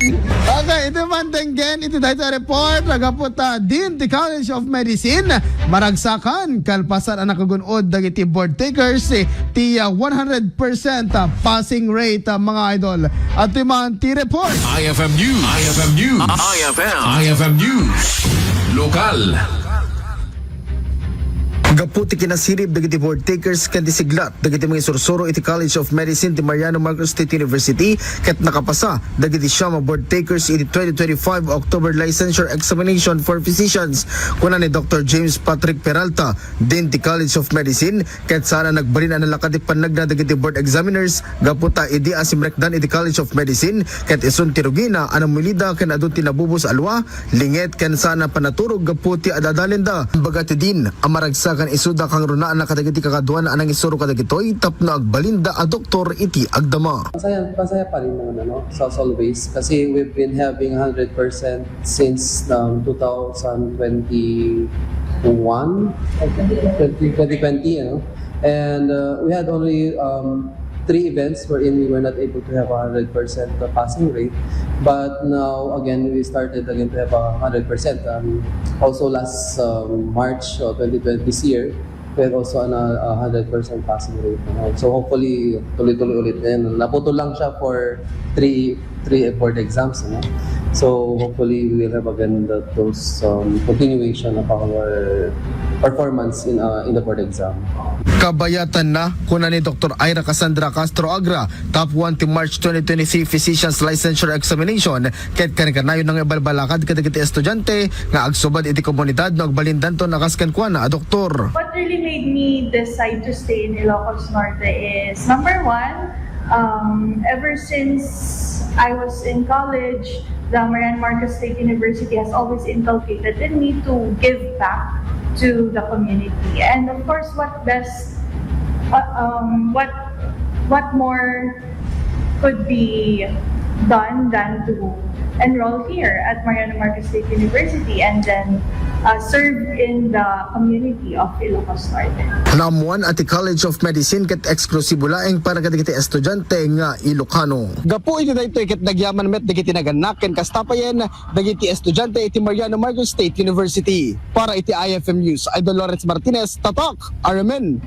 Okay, ito man tenggen, ito dahil sa report, nagaputa din the College of Medicine, maragsakan, kalpasan ang nakagunod dagiti board takers, tiya 100% passing rate mga idol. At ito man ti report. IFM News. IFM News. IFM News. Lokal. Gaputi kinasirib dagiti board takers ken disiglat dagiti mga sursuro iti College of Medicine ti Mariano Marcos State University ket nakapasa dagiti siya mga board takers iti 2025 October licensure examination for physicians kuna ni Dr. James Patrick Peralta din ti College of Medicine ket sana nagbalin ang nalakad ti panagna dagiti board examiners gaputa idi asimrekdan iti College of Medicine ket isun ti rugina anang milida ken adun ti nabubos alwa linget ken sana panaturog gaputi adadalinda bagati din amaragsakan isuda kang runaan na kadagiti kakaduan anang isuro kadagitoy tapno agbalinda a doktor iti agdama. Masaya pa rin naman so as always kasi we've been having 100% since 2021 2020 and we had only 3 events wherein we were not able to have 100% passing rate, but now again we started again to have 100%. Also last March 2020 this year, we had also a 100% passing rate. So hopefully tuloy-tuloy ulit. And naputol lang siya for 3 board exams. So hopefully we will have again those continuation of our performance in the board exam. Kabayatan na kuna ni Dr. Ira Cassandra Castro Agra top 1 ti March 2023 Physicians Licensure Examination ket kanikanayon ng ibalbalakad kadagiti estudyante nga agsubad iti komunidad no agbalindanto nakaskan kuana a doktor. What really made me decide to stay in Ilocos Norte is number one, ever since I was in college, the Mariano Marcos State University has always inculcated in me to give back to the community. And of course, what more could be done than to enroll here at Mariano Marcos State University and then serve in the community of Ilocos Norte. Namuan at the College of Medicine ket eksklusibo laeng para kadagiti estudyante nga Ilocano. Gapu iti daytoy ket nagyaman met dagiti naganak ken kastapayen dagiti estudyante iti Mariano Marcos State University. Para iti IFM News, Idol Lawrence Martinez, Tatak, RMN.